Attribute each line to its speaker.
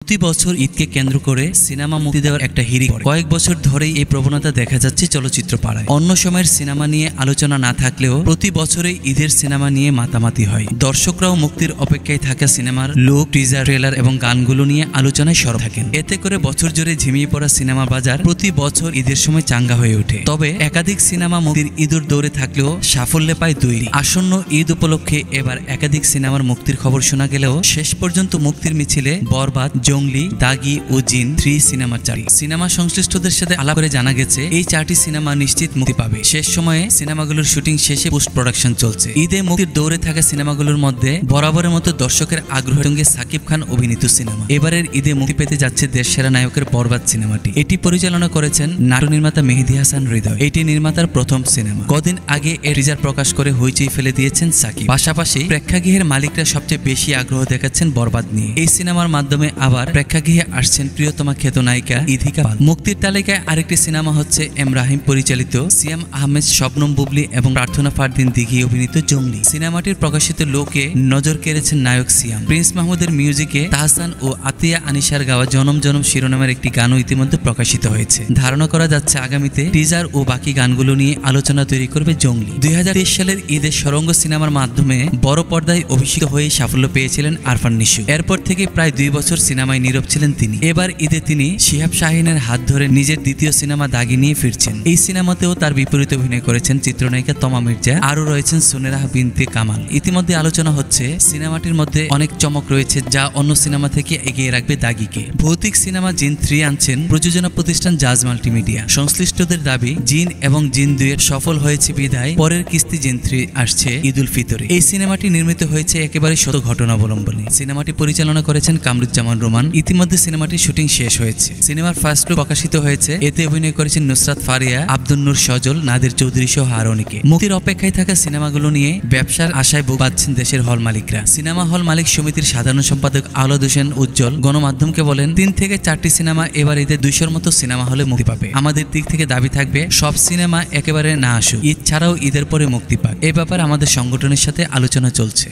Speaker 1: প্রতি বছর ঈদকে কেন্দ্র করে সিনেমা মুক্তি দেওয়ার একটা হিড়িক পড়ে। কয়েক বছর ধরেই এই প্রবণতা দেখা যাচ্ছে চলচ্চিত্র পাড়ায়। অন্য সময়ের সিনেমা নিয়ে আলোচনা না থাকলেও প্রতি বছরেই ঈদের সিনেমা নিয়ে মাতামাতি হয়। দর্শকরাও মুক্তির অপেক্ষায় থাকা সিনেমার লুক, টিজার, ট্রেলার এবং গানগুলো নিয়ে আলোচনায় সরব থাকেন। এতে করে বছর জুড়ে ঝিমিয়ে পড়া সিনেমা বাজার প্রতি বছর ঈদের সময় চাঙ্গা হয়ে ওঠে। তবে একাধিক সিনেমা মুক্তির ইঁদুর দৌড়ে থাকলেও সাফল্যে পায় দুই। আসন্ন ঈদ উপলক্ষে এবার একাধিক সিনেমার মুক্তির খবর শোনা গেলেও শেষ পর্যন্ত মুক্তির মিছিলে বরবাদ, জঙ্গলি, দাগি ও জিন 3 সিনেমার 4 সিনেমা সংশ্লিষ্টদের সাথে আলাপ করে জানা গেছে এই 4টি সিনেমা নিশ্চিত মুক্তি পাবে। শেষ সময়ে সিনেমাগুলোর শুটিং শেষে পোস্ট প্রোডাকশন চলছে। ঈদে মুক্তির দৌড়ে থাকা সিনেমাগুলোর মধ্যে বরাবরের মতো দর্শকের আগ্রহের সঙ্গে সাকিব খান অভিনীত সিনেমা। এবারের ঈদে মুক্তি পেতে যাচ্ছে দেশসেরা নায়কের বরবাদ সিনেমাটি। এটি পরিচালনা করেছেন নাটক নির্মাতা মেহেদী হাসান হৃদয়। এটি নির্মাতার প্রথম সিনেমা। কদিন আগে এর টিজার প্রকাশ করে হইচই ফেলে দিয়েছেন সাকিব। পাশাপাশি প্রেক্ষাগৃহের মালিকরা সবচেয়ে বেশি আগ্রহ দেখাচ্ছেন বরবাদ নিয়ে। এই সিনেমার মাধ্যমে আবার প্রেক্ষাগৃহে আসছেন প্রিয়তমা খ্যাত নায়িকা ইধিকা পাল। মুক্তির তালিকায় আরেকটি সিনেমা হচ্ছে এম রাহিম পরিচালিত, সিয়াম আহমেদ, শবনম বুবলি এবং প্রার্থনা ফারদিন দিঘি অভিনীত জঙ্গলি। সিনেমাটির প্রকাশিত লোকে নজর কেড়েছেন নায়ক সিয়াম। প্রিন্স মাহমুদের মিউজিকে তাহসান ও আতিয়া আনিশার গাওয়া জনম জনম শিরোনামের একটি গানও ইতিমধ্যে প্রকাশিত হয়েছে। ধারণা করা যাচ্ছে আগামীতে টিজার ও বাকি গানগুলো নিয়ে আলোচনা তৈরি করবে জঙ্গলি। 2023 সালের ঈদের সরঙ্গ সিনেমার মাধ্যমে বড় পর্দায় অভিষিক্ত হয়ে সাফল্য পেয়েছিলেন আরফান নিশু। এরপর থেকে প্রায় 2 বছর সিনেমায় নীরব ছিলেন তিনি। এবার ঈদে তিনি শিহাব শাহিনের হাত ধরে নিজের দ্বিতীয় সিনেমা দাগি নিয়ে ফিরছেন। এই সিনেমাতেও তার বিপরীতে অভিনয় করেছেন চিত্রনায়িকা তমা মির্জা, আরও রয়েছেন সুনেরাহ বিনতে কামাল। ইতিমধ্যে আলোচনা হচ্ছে সিনেমাটির মধ্যে অনেক চমক রয়েছে যা অন্য সিনেমা থেকে এগিয়ে রাখবে দাগিকে। ভৌতিক সিনেমা জিন 3 আনছেন প্রযোজনা প্রতিষ্ঠান জাজ মাল্টিমিডিয়া। সংশ্লিষ্টদের দাবি জিন এবং জিন 2 এর সফল হয়েছে বিধায় পরের কিস্তি জিন 3 আসছে ঈদুল ফিতরে। এই সিনেমাটি নির্মিত হয়েছে একেবারে সত্য ঘটনা অবলম্বনে। সিনেমাটি পরিচালনা করেছেন কামরুজ্জামান রোমান। ইতিমধ্যে সিনেমাটির শুটিং শেষ হয়েছে। সিনেমার ফার্স্ট লুক প্রকাশিত হয়েছে। এতে অভিনয় করেছেন নুসরাত ফারিয়া, আব্দুল নূর সজল, নাদির চৌধুরী সহ আরো অনেকে। মুক্তির অপেক্ষায় থাকা সিনেমাগুলো নিয়ে ব্যবসার আশায় বুক বাঁধছেন দেশের হল মালিকরা। সিনেমা হল মালিক সমিতির সাধারণ সম্পাদক আওলাদ হোসেন উজ্জ্বল গণমাধ্যমকে বলেন, 3 থেকে 4টি সিনেমা এবার ঈদে 200-র মতো সিনেমা হলে মুক্তি পাবে। আমাদের দিক থেকে দাবি থাকবে সব সিনেমা একেবারে না আসুক, ঈদ ছাড়াও ঈদের পরে মুক্তি পাক। এ ব্যাপারে আমাদের সংগঠনের সাথে আলোচনা চলছে।